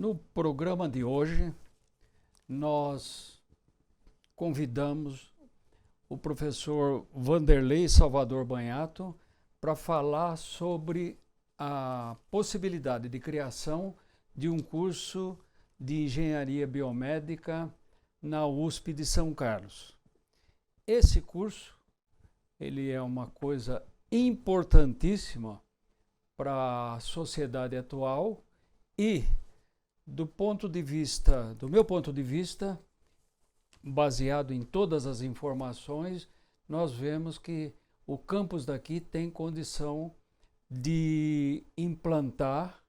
No programa de hoje, nós convidamos o professor Vanderlei Salvador Banhato para falar sobre a possibilidade de criação de um curso de engenharia biomédica na USP de São Carlos. Esse curso, ele é uma coisa importantíssima para a sociedade atual e, do meu ponto de vista, baseado em todas as informações, nós vemos que o campus daqui tem condição de implantar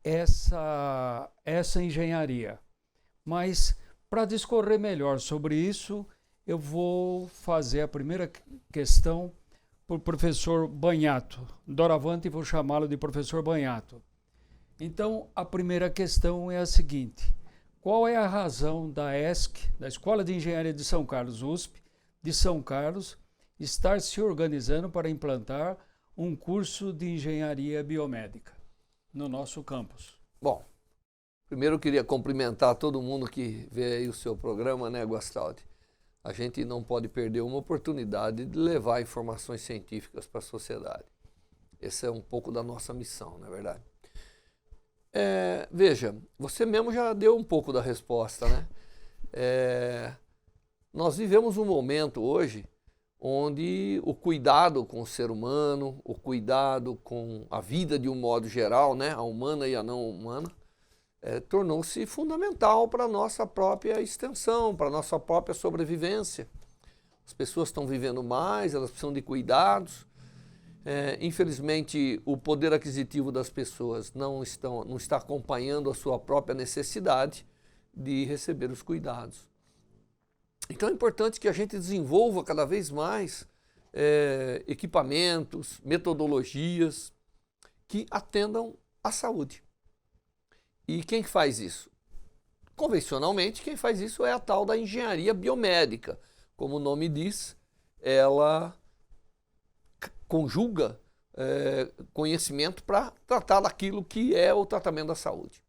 essa engenharia. Mas, para discorrer melhor sobre isso, eu vou fazer a primeira questão para o professor Banhato. Doravante, vou chamá-lo de professor Banhato. Então, a primeira questão é a seguinte: qual é a razão da ESC, da Escola de Engenharia de São Carlos, USP, de São Carlos, estar se organizando para implantar um curso de engenharia biomédica no nosso campus? Bom, primeiro eu queria cumprimentar todo mundo que vê aí o seu programa, né, Guastaldi? A gente não pode perder uma oportunidade de levar informações científicas para a sociedade. Essa é um pouco da nossa missão, não é verdade? Veja, você mesmo já deu um pouco da resposta, né? Nós vivemos um momento hoje onde o cuidado com o ser humano, o cuidado com a vida de um modo geral, né, a humana e a não humana, tornou-se fundamental para a nossa própria extensão, para a nossa própria sobrevivência. As pessoas estão vivendo mais, elas precisam de cuidados. Infelizmente, o poder aquisitivo das pessoas não está acompanhando a sua própria necessidade de receber os cuidados. Então é importante que a gente desenvolva cada vez mais equipamentos, metodologias que atendam à saúde. E quem faz isso? Convencionalmente, quem faz isso é a tal da engenharia biomédica. Como o nome diz, ela conjuga conhecimento para tratar daquilo que é o tratamento da saúde.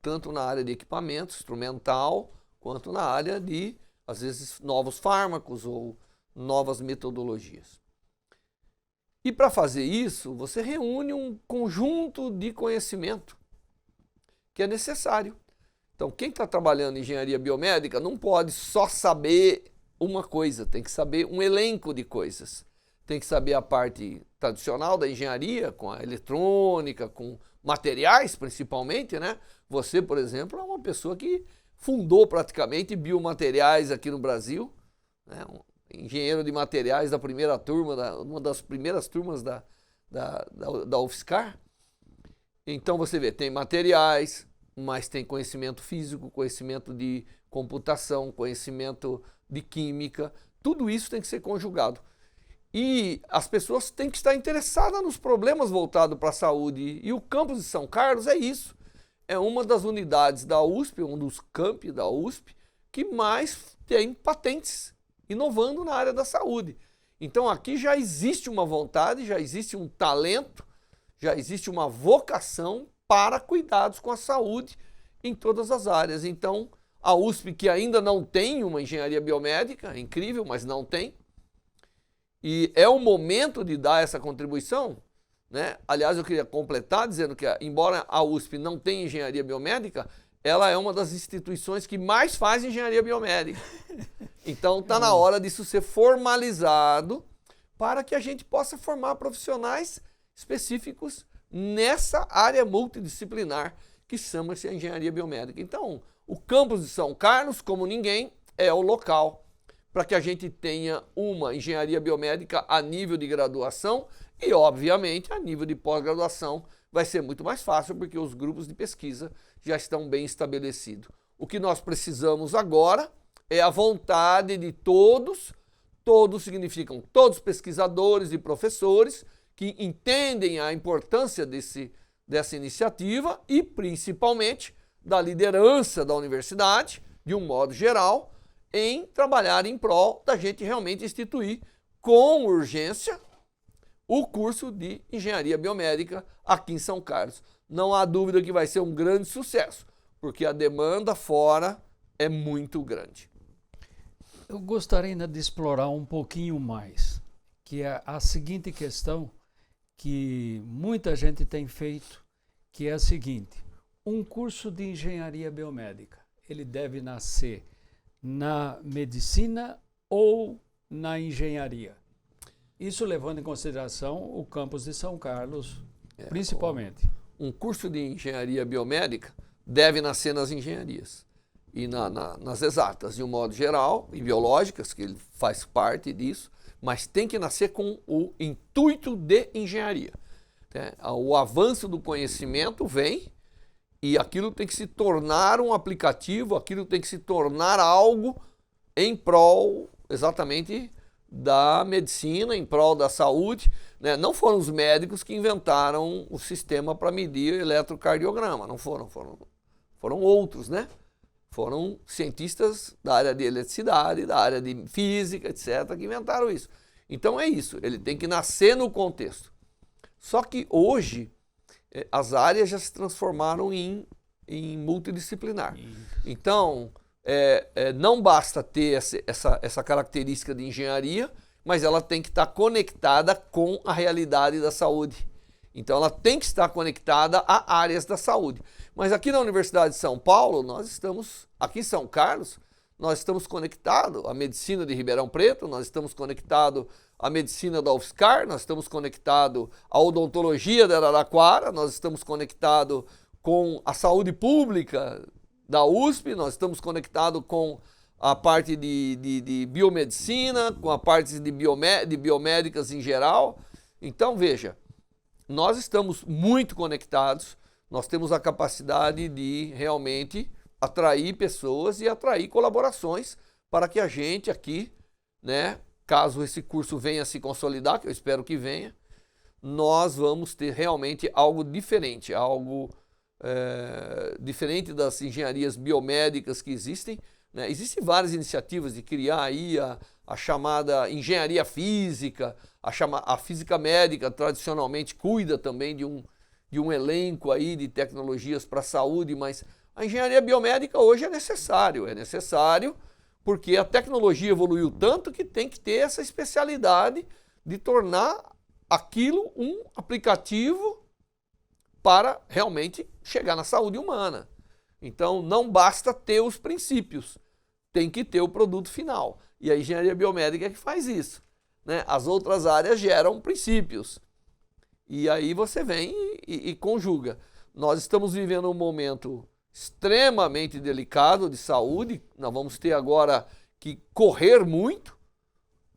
Tanto na área de equipamento, instrumental, quanto na área de, às vezes, novos fármacos ou novas metodologias. E para fazer isso, você reúne um conjunto de conhecimento que é necessário. Então, quem está trabalhando em engenharia biomédica não pode só saber uma coisa, tem que saber um elenco de coisas. Tem que saber a parte tradicional da engenharia, com a eletrônica, com materiais principalmente, né? Você, por exemplo, é uma pessoa que fundou praticamente biomateriais aqui no Brasil, né? Um engenheiro de materiais da primeira turma, uma das primeiras turmas da UFSCar. Então você vê, tem materiais, mas tem conhecimento físico, conhecimento de computação, conhecimento de química, tudo isso tem que ser conjugado. E as pessoas têm que estar interessadas nos problemas voltados para a saúde. E o campus de São Carlos é isso. É uma das unidades da USP, um dos campi da USP, que mais tem patentes inovando na área da saúde. Então aqui já existe uma vontade, já existe um talento, já existe uma vocação para cuidados com a saúde em todas as áreas. Então a USP, que ainda não tem uma engenharia biomédica, é incrível, mas não tem, e é o momento de dar essa contribuição, né? Aliás, eu queria completar dizendo que, embora a USP não tenha engenharia biomédica, ela é uma das instituições que mais faz engenharia biomédica. Então está na hora disso ser formalizado para que a gente possa formar profissionais específicos nessa área multidisciplinar que chama-se a engenharia biomédica. Então, o campus de São Carlos, como ninguém, é o local para que a gente tenha uma engenharia biomédica a nível de graduação e, obviamente, a nível de pós-graduação vai ser muito mais fácil porque os grupos de pesquisa já estão bem estabelecidos. O que nós precisamos agora é a vontade de todos, todos significam todos pesquisadores e professores que entendem a importância dessa iniciativa e, principalmente, da liderança da universidade, de um modo geral, em trabalhar em prol da gente realmente instituir com urgência o curso de Engenharia Biomédica aqui em São Carlos. Não há dúvida que vai ser um grande sucesso, porque a demanda fora é muito grande. Eu gostaria ainda de explorar um pouquinho mais, que é a seguinte questão que muita gente tem feito, que é a seguinte: um curso de engenharia biomédica, ele deve nascer na medicina ou na engenharia? Isso levando em consideração o campus de São Carlos, principalmente. Um curso de engenharia biomédica deve nascer nas engenharias e nas exatas, de um modo geral, e biológicas, que ele faz parte disso, mas tem que nascer com o intuito de engenharia. O avanço do conhecimento vem e aquilo tem que se tornar um aplicativo, aquilo tem que se tornar algo em prol exatamente da medicina, em prol da saúde. Não foram os médicos que inventaram o sistema para medir eletrocardiograma, não foram outros, né? Foram cientistas da área de eletricidade, da área de física, etc., que inventaram isso. Então é isso, ele tem que nascer no contexto. Só que hoje as áreas já se transformaram em multidisciplinar. Então não basta ter essa característica de engenharia, mas ela tem que estar conectada com a realidade da saúde. Então ela tem que estar conectada a áreas da saúde. Mas aqui na Universidade de São Paulo, aqui em São Carlos, nós estamos conectados à medicina de Ribeirão Preto, nós estamos conectados à medicina da UFSCar, nós estamos conectados à odontologia de Araraquara, nós estamos conectados com a saúde pública da USP, nós estamos conectados com a parte de biomedicina, com a parte de biomédicas em geral. Então, veja, nós estamos muito conectados, nós temos a capacidade de realmente atrair pessoas e atrair colaborações para que a gente aqui, caso esse curso venha a se consolidar, que eu espero que venha, nós vamos ter realmente algo diferente, diferente das engenharias biomédicas que existem. Existem várias iniciativas de criar aí a chamada engenharia física, a física médica tradicionalmente cuida também de um elenco aí de tecnologias para a saúde, mas a engenharia biomédica hoje é necessário porque a tecnologia evoluiu tanto que tem que ter essa especialidade de tornar aquilo um aplicativo para realmente chegar na saúde humana. Então não basta ter os princípios, tem que ter o produto final. E a engenharia biomédica é que faz isso. As outras áreas geram princípios. E aí você vem e conjuga. Nós estamos vivendo um momento extremamente delicado de saúde. Nós vamos ter agora que correr muito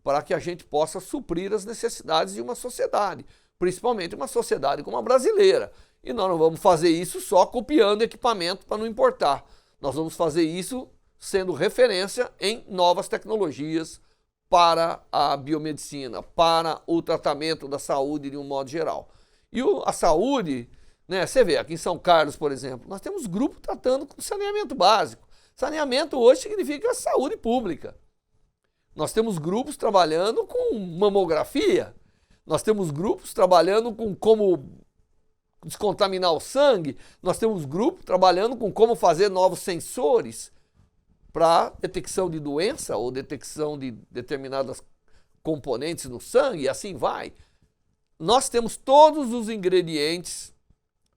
para que a gente possa suprir as necessidades de uma sociedade, principalmente uma sociedade como a brasileira. E nós não vamos fazer isso só copiando equipamento para não importar. Nós vamos fazer isso sendo referência em novas tecnologias para a biomedicina, para o tratamento da saúde de um modo geral. E a saúde, você vê, aqui em São Carlos, por exemplo, nós temos grupo tratando com saneamento básico. Saneamento hoje significa saúde pública. Nós temos grupos trabalhando com mamografia, nós temos grupos trabalhando com como descontaminar o sangue, nós temos grupos trabalhando com como fazer novos sensores para detecção de doença ou detecção de determinadas componentes no sangue, e assim vai. Nós temos todos os ingredientes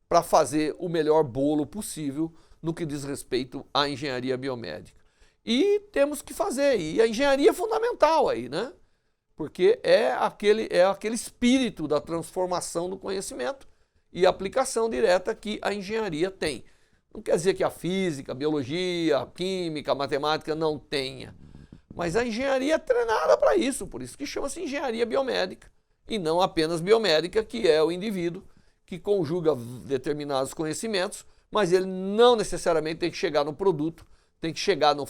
para fazer o melhor bolo possível no que diz respeito à engenharia biomédica. E temos que fazer, e a engenharia é fundamental aí, porque é aquele espírito da transformação do conhecimento e aplicação direta que a engenharia tem. Não quer dizer que a física, a biologia, a química, a matemática não tenha, mas a engenharia é treinada para isso, por isso que chama-se engenharia biomédica, e não apenas biomédica, que é o indivíduo que conjuga determinados conhecimentos, mas ele não necessariamente tem que chegar no produto, tem que chegar no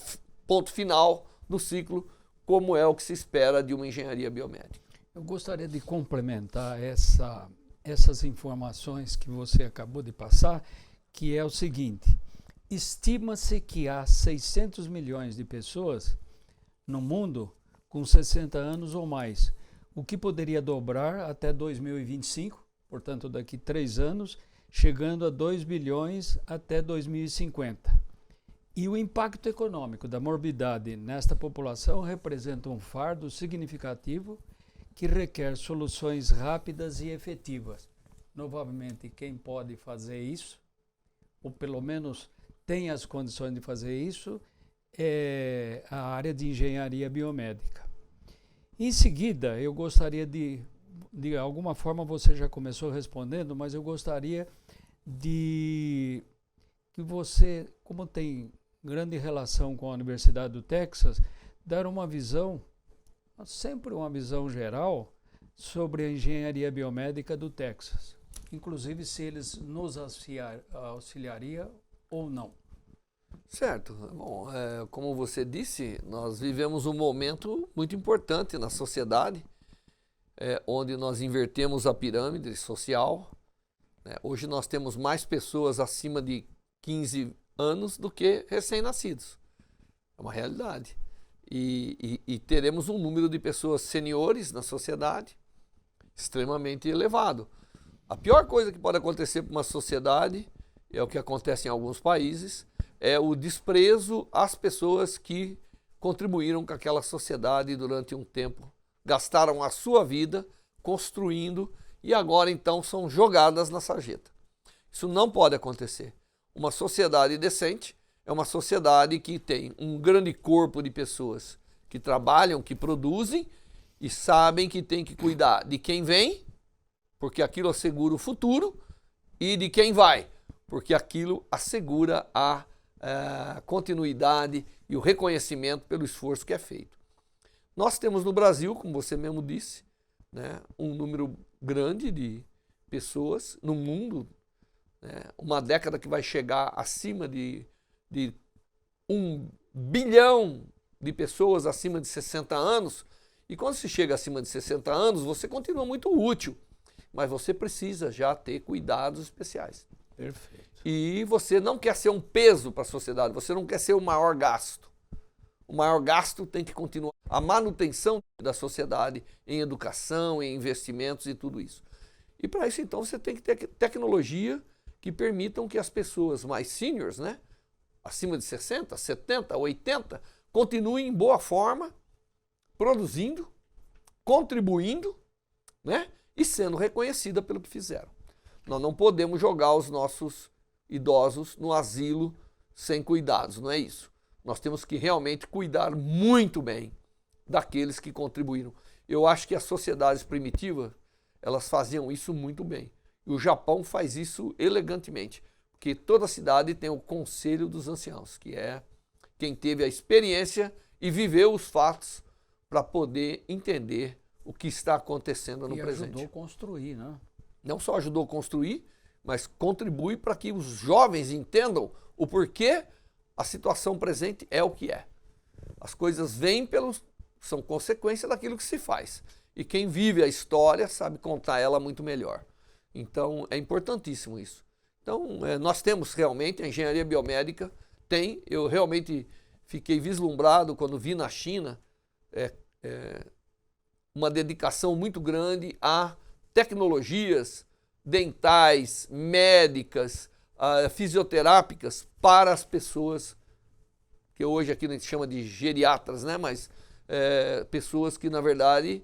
ponto final do ciclo, como é o que se espera de uma engenharia biomédica. Eu gostaria de complementar essas informações que você acabou de passar, que é o seguinte: estima-se que há 600 milhões de pessoas no mundo com 60 anos ou mais, o que poderia dobrar até 2025, portanto daqui 3 anos, chegando a 2 bilhões até 2050. E o impacto econômico da morbidade nesta população representa um fardo significativo que requer soluções rápidas e efetivas. Novamente, quem pode fazer isso, ou pelo menos tem as condições de fazer isso, é a área de engenharia biomédica. Em seguida, eu gostaria de alguma forma você já começou respondendo, mas eu gostaria de que você, como tem grande relação com a Universidade do Texas, dar uma visão, sempre uma visão geral, sobre a engenharia biomédica do Texas. Inclusive se eles nos auxiliaria ou não. Certo. Bom, como você disse, nós vivemos um momento muito importante na sociedade, onde nós invertemos a pirâmide social. Hoje nós temos mais pessoas acima de 15 anos do que recém-nascidos. É uma realidade. E teremos um número de pessoas seniores na sociedade extremamente elevado. A pior coisa que pode acontecer para uma sociedade, é o que acontece em alguns países, é o desprezo às pessoas que contribuíram com aquela sociedade durante um tempo, gastaram a sua vida construindo e agora então são jogadas na sarjeta. Isso não pode acontecer. Uma sociedade decente é uma sociedade que tem um grande corpo de pessoas que trabalham, que produzem e sabem que tem que cuidar de quem vem, porque aquilo assegura o futuro, e de quem vai, porque aquilo assegura a continuidade e o reconhecimento pelo esforço que é feito. Nós temos no Brasil, como você mesmo disse, um número grande de pessoas no mundo, uma década que vai chegar acima de 1 bilhão de pessoas acima de 60 anos, e quando se chega acima de 60 anos, você continua muito útil, mas você precisa já ter cuidados especiais. Perfeito. E você não quer ser um peso para a sociedade, você não quer ser o maior gasto. O maior gasto tem que continuar a manutenção da sociedade em educação, em investimentos e tudo isso. E para isso, então, você tem que ter tecnologia que permitam que as pessoas mais seniors, acima de 60, 70, 80, continuem em boa forma, produzindo, contribuindo, e sendo reconhecida pelo que fizeram. Nós não podemos jogar os nossos idosos no asilo sem cuidados, não é isso. Nós temos que realmente cuidar muito bem daqueles que contribuíram. Eu acho que as sociedades primitivas, elas faziam isso muito bem. E o Japão faz isso elegantemente, porque toda cidade tem o Conselho dos Anciãos, que é quem teve a experiência e viveu os fatos para poder entender o que está acontecendo no presente. E ajudou a construir, né? Não só ajudou a construir, mas contribui para que os jovens entendam o porquê a situação presente é o que é. As coisas vêm são consequência daquilo que se faz. E quem vive a história sabe contar ela muito melhor. Então, é importantíssimo isso. Então, nós temos realmente, a engenharia biomédica eu realmente fiquei vislumbrado quando vi na China uma dedicação muito grande a tecnologias dentais, médicas, fisioterápicas para as pessoas, que hoje aqui a gente chama de geriatras, mas pessoas que, na verdade,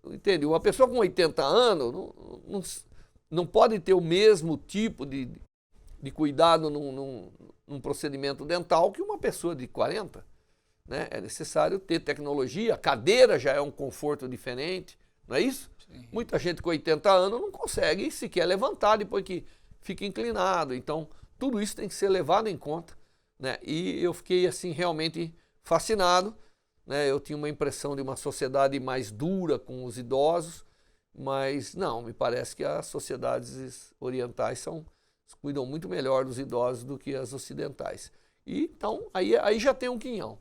entende? Uma pessoa com 80 anos não pode ter o mesmo tipo de cuidado num procedimento dental que uma pessoa de 40. É necessário ter tecnologia, a cadeira já é um conforto diferente, não é isso? Sim. Muita gente com 80 anos não consegue sequer levantar depois que fica inclinado. Então, tudo isso tem que ser levado em conta. E eu fiquei assim realmente fascinado. Eu tinha uma impressão de uma sociedade mais dura com os idosos, mas não, me parece que as sociedades orientais cuidam muito melhor dos idosos do que as ocidentais. E, então, aí já tem um quinhão.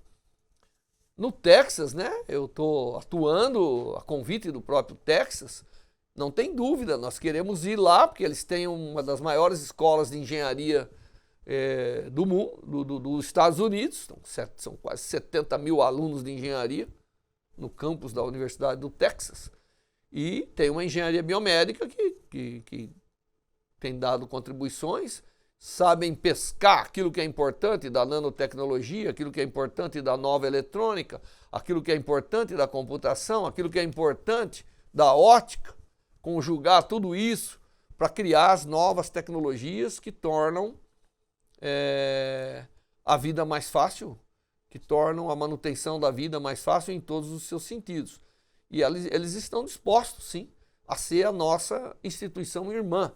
No Texas, eu estou atuando a convite do próprio Texas, não tem dúvida, nós queremos ir lá, porque eles têm uma das maiores escolas de engenharia do mundo, dos Estados Unidos, então, são quase 70 mil alunos de engenharia no campus da Universidade do Texas. E tem uma engenharia biomédica que tem dado contribuições, sabem pescar aquilo que é importante da nanotecnologia, aquilo que é importante da nova eletrônica, aquilo que é importante da computação, aquilo que é importante da ótica, conjugar tudo isso para criar as novas tecnologias que tornam a vida mais fácil, que tornam a manutenção da vida mais fácil em todos os seus sentidos. E eles estão dispostos, sim, a ser a nossa instituição irmã.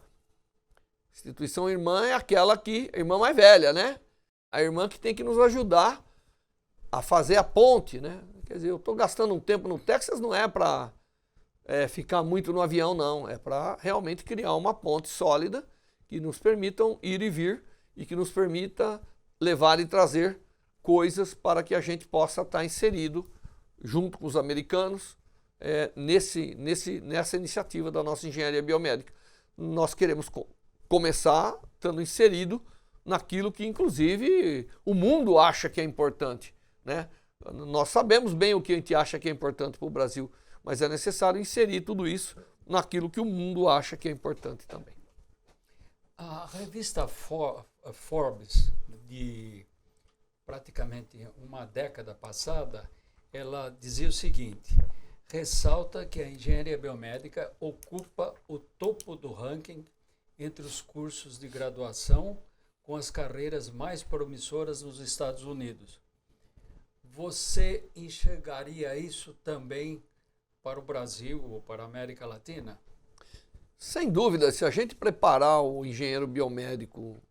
Instituição irmã é aquela que, a irmã mais velha, né? A irmã que tem que nos ajudar a fazer a ponte, né? Quer dizer, eu estou gastando um tempo no Texas, não é para ficar muito no avião, não. É para realmente criar uma ponte sólida que nos permitam ir e vir e que nos permita levar e trazer coisas para que a gente possa estar inserido junto com os americanos nessa iniciativa da nossa engenharia biomédica. Nós queremos começar estando inserido naquilo que, inclusive, o mundo acha que é importante, né? Nós sabemos bem o que a gente acha que é importante para o Brasil, mas é necessário inserir tudo isso naquilo que o mundo acha que é importante também. A revista Forbes, de praticamente uma década passada, ela dizia o seguinte: ressalta que a engenharia biomédica ocupa o topo do ranking entre os cursos de graduação com as carreiras mais promissoras nos Estados Unidos. Você enxergaria isso também para o Brasil ou para a América Latina? Sem dúvida, se a gente preparar o engenheiro biomédico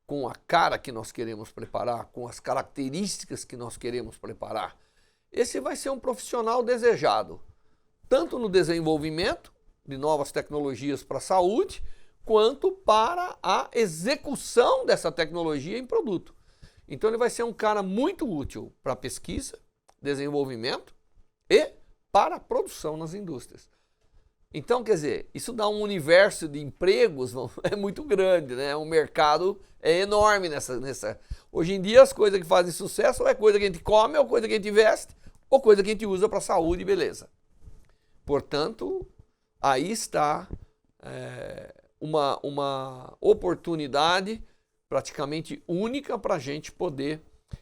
com a cara que nós queremos preparar, com as características que nós queremos preparar, esse vai ser um profissional desejado, tanto no desenvolvimento de novas tecnologias para a saúde, quanto para a execução dessa tecnologia em produto. Então ele vai ser um cara muito útil para pesquisa, desenvolvimento e para a produção nas indústrias. Então, quer dizer, isso dá um universo de empregos muito grande, né? O mercado é enorme nessa. Hoje em dia as coisas que fazem sucesso ou é coisa que a gente come, ou coisa que a gente veste, ou coisa que a gente usa para saúde e beleza. Portanto, aí está uma oportunidade praticamente única para a gente poder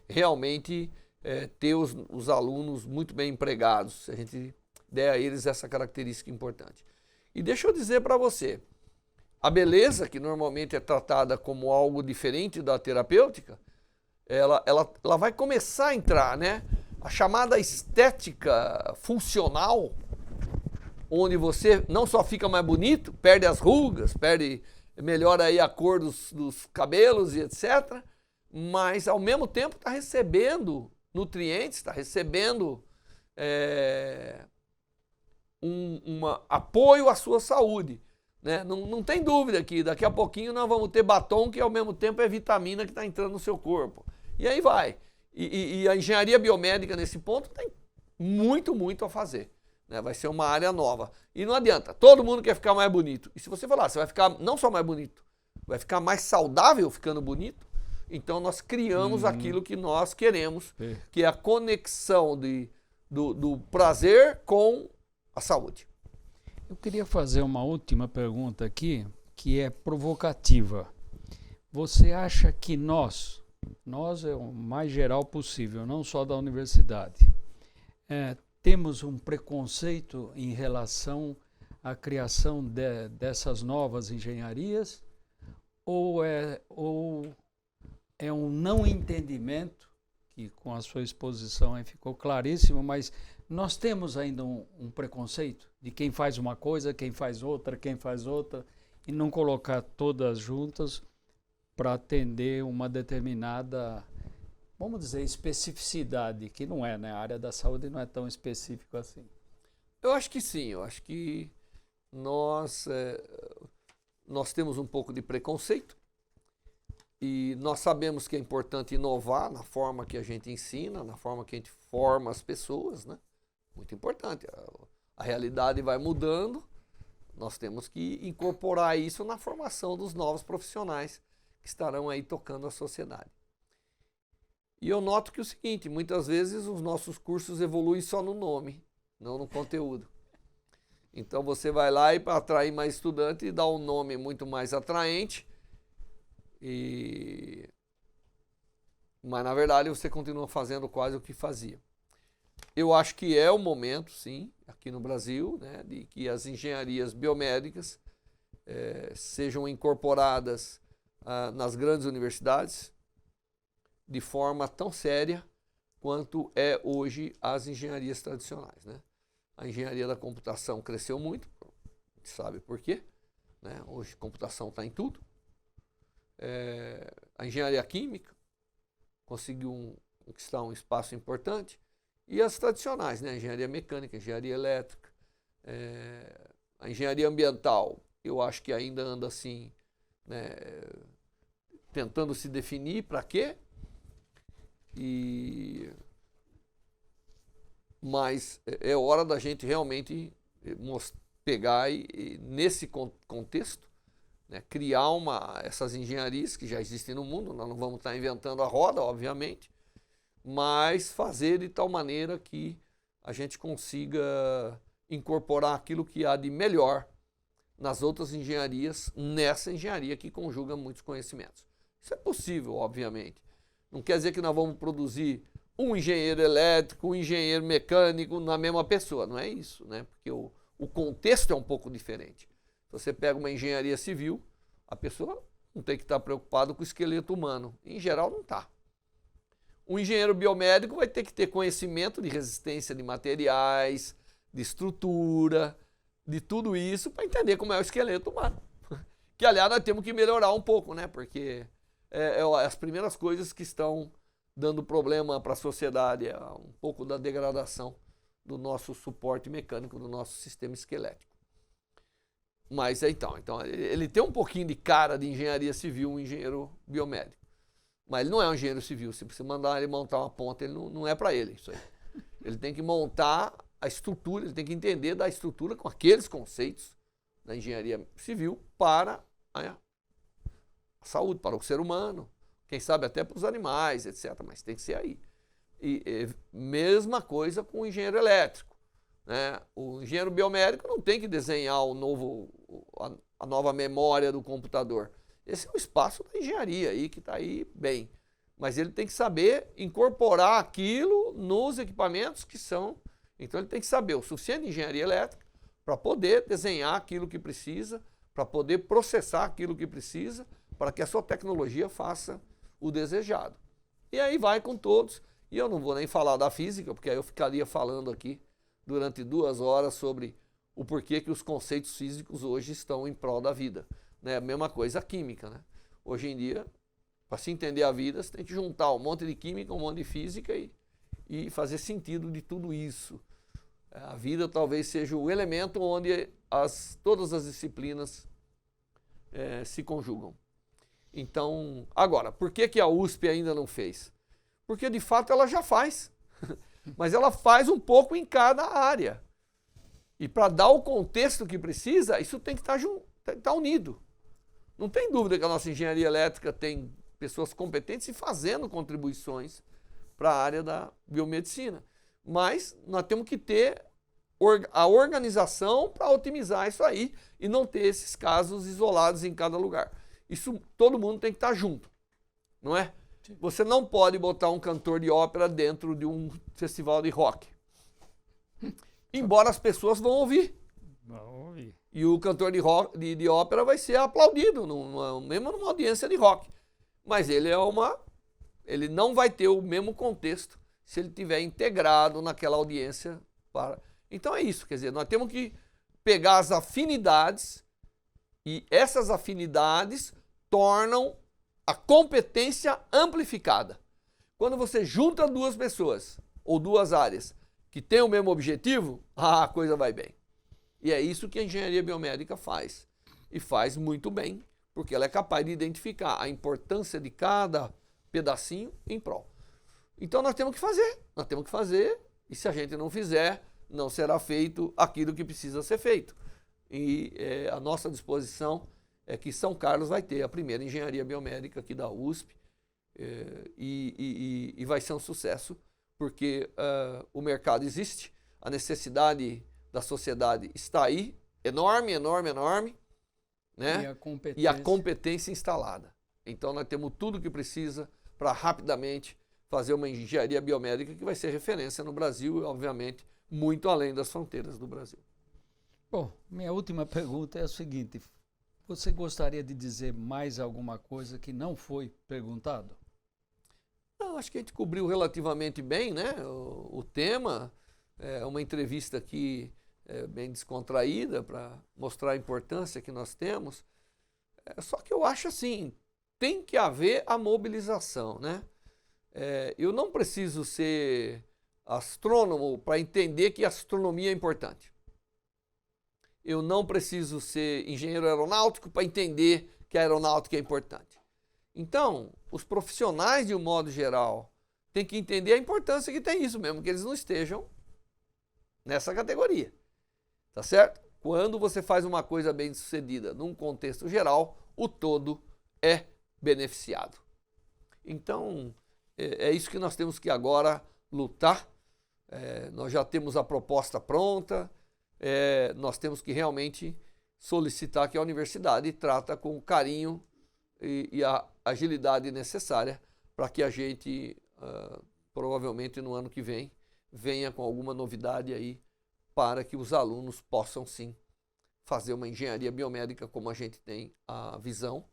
realmente ter os alunos muito bem empregados, se a gente der a eles essa característica importante. E deixa eu dizer para você, a beleza, que normalmente é tratada como algo diferente da terapêutica, ela vai começar a entrar, né? A chamada estética funcional, onde você não só fica mais bonito, perde as rugas, melhora aí a cor dos cabelos e etc., mas ao mesmo tempo está recebendo nutrientes, está recebendo apoio à sua saúde, né? Não tem dúvida que daqui a pouquinho nós vamos ter batom que ao mesmo tempo é vitamina que está entrando no seu corpo. E aí vai. E a engenharia biomédica nesse ponto tem muito a fazer, né? Vai ser uma área nova. E não adianta, todo mundo quer ficar mais bonito. E se você falar, você vai ficar não só mais bonito, vai ficar mais saudável ficando bonito, então nós criamos aquilo que nós queremos, que é a conexão do prazer com a saúde. Eu queria fazer uma última pergunta aqui, que é provocativa. Você acha que nós é o mais geral possível, não só da universidade, temos um preconceito em relação à criação dessas novas engenharias, ou é um não entendimento, que com a sua exposição aí ficou claríssimo, mas nós temos ainda um preconceito de quem faz uma coisa, quem faz outra, e não colocar todas juntas para atender uma determinada, vamos dizer, especificidade, que não é, né? A área da saúde não é tão específica assim. Eu acho que sim, eu acho que nós temos um pouco de preconceito e nós sabemos que é importante inovar na forma que a gente ensina, na forma que a gente forma as pessoas, né? Muito importante. A realidade vai mudando, nós temos que incorporar isso na formação dos novos profissionais que estarão aí tocando a sociedade. E eu noto que é o seguinte, muitas vezes os nossos cursos evoluem só no nome, não no conteúdo. Então você vai lá e para atrair mais estudante dá um nome muito mais atraente. Mas na verdade você continua fazendo quase o que fazia. Eu acho que é o momento, sim, aqui no Brasil, né, de que as engenharias biomédicas sejam incorporadas nas grandes universidades de forma tão séria quanto é hoje as engenharias tradicionais, né? A engenharia da computação cresceu muito, a gente sabe por quê, né? Hoje a computação está em tudo. A engenharia química conseguiu conquistar um espaço importante. E as tradicionais, né? A engenharia mecânica, a engenharia elétrica, a engenharia ambiental, eu acho que ainda anda assim, né? Tentando se definir para quê. Mas é hora da gente realmente pegar e nesse contexto, né, criar essas engenharias que já existem no mundo. Nós não vamos estar inventando a roda, obviamente, mas fazer de tal maneira que a gente consiga incorporar aquilo que há de melhor nas outras engenharias, nessa engenharia que conjuga muitos conhecimentos. Isso é possível, obviamente. Não quer dizer que nós vamos produzir um engenheiro elétrico, um engenheiro mecânico na mesma pessoa, não é isso, né? Porque o contexto é um pouco diferente. Se você pega uma engenharia civil, a pessoa não tem que estar preocupada com o esqueleto humano. Em geral, não está. Um engenheiro biomédico vai ter que ter conhecimento de resistência de materiais, de estrutura, de tudo isso para entender como é o esqueleto humano. Que, aliás, nós temos que melhorar um pouco, né? Porque as primeiras coisas que estão dando problema para a sociedade é um pouco da degradação do nosso suporte mecânico, do nosso sistema esquelético. Mas então ele tem um pouquinho de cara de engenharia civil, um engenheiro biomédico. Mas ele não é um engenheiro civil. Se você mandar ele montar uma ponta, ele não é para ele isso aí. Ele tem que montar a estrutura, ele tem que entender da estrutura com aqueles conceitos da engenharia civil para a saúde, para o ser humano, quem sabe até para os animais, etc. Mas tem que ser aí. E mesma coisa com o engenheiro elétrico, né? O engenheiro biomédico não tem que desenhar a nova memória do computador. Esse é o espaço da engenharia aí, que está aí bem. Mas ele tem que saber incorporar aquilo nos equipamentos que são. Então ele tem que saber o suficiente de engenharia elétrica para poder desenhar aquilo que precisa, para poder processar aquilo que precisa, para que a sua tecnologia faça o desejado. E aí vai com todos. E eu não vou nem falar da física, porque aí eu ficaria falando aqui durante 2 horas sobre o porquê que os conceitos físicos hoje estão em prol da vida. Né? A mesma coisa a química, né? Hoje em dia, para se entender a vida, você tem que juntar um monte de química, um monte de física e fazer sentido de tudo isso. A vida talvez seja o elemento onde todas as disciplinas se conjugam. Então, agora, por que a USP ainda não fez? Porque de fato ela já faz, mas ela faz um pouco em cada área. E para dar o contexto que precisa, isso tem que estar unido. Não tem dúvida que a nossa engenharia elétrica tem pessoas competentes e fazendo contribuições para a área da biomedicina. Mas nós temos que ter a organização para otimizar isso aí e não ter esses casos isolados em cada lugar. Isso todo mundo tem que estar junto, não é? Você não pode botar um cantor de ópera dentro de um festival de rock. Embora as pessoas vão ouvir. Vão ouvir. E o cantor de ópera vai ser aplaudido, mesmo numa audiência de rock. Mas ele não vai ter o mesmo contexto se ele estiver integrado naquela audiência. Então é isso, quer dizer, nós temos que pegar as afinidades e essas afinidades tornam a competência amplificada. Quando você junta 2 pessoas ou 2 áreas que têm o mesmo objetivo, a coisa vai bem. E é isso que a engenharia biomédica faz. E faz muito bem, porque ela é capaz de identificar a importância de cada pedacinho em prol. Então nós temos que fazer, e se a gente não fizer, não será feito aquilo que precisa ser feito. E a nossa disposição é que São Carlos vai ter a primeira engenharia biomédica aqui da USP e vai ser um sucesso, porque o mercado existe, a necessidade da sociedade está aí, enorme, enorme, enorme, né? E a competência instalada. Então nós temos tudo que precisa para rapidamente fazer uma engenharia biomédica que vai ser referência no Brasil e, obviamente, muito além das fronteiras do Brasil. Bom, minha última pergunta é a seguinte: você gostaria de dizer mais alguma coisa que não foi perguntado? Não, acho que a gente cobriu relativamente bem, né, o tema. É uma entrevista aqui bem descontraída para mostrar a importância que nós temos. Só que eu acho assim, tem que haver a mobilização, né? Eu não preciso ser astrônomo para entender que a astronomia é importante. Eu não preciso ser engenheiro aeronáutico para entender que a aeronáutica é importante. Então, os profissionais, de um modo geral, têm que entender a importância que tem isso, mesmo que eles não estejam nessa categoria. Tá certo? Quando você faz uma coisa bem sucedida num contexto geral, o todo é beneficiado. Então, é isso que nós temos que agora lutar. Nós já temos a proposta pronta, nós temos que realmente solicitar que a universidade trata com o carinho e a agilidade necessária para que a gente, provavelmente no ano que vem, venha com alguma novidade aí para que os alunos possam sim fazer uma engenharia biomédica como a gente tem a visão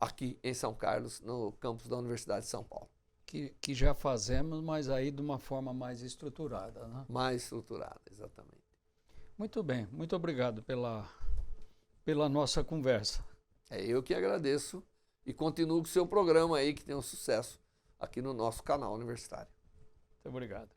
aqui em São Carlos, no campus da Universidade de São Paulo. Que já fazemos, mas aí de uma forma mais estruturada, né? Mais estruturada, exatamente. Muito bem, muito obrigado pela nossa conversa. Eu que agradeço e continuo com o seu programa aí, que tem um sucesso aqui no nosso canal universitário. Muito obrigado.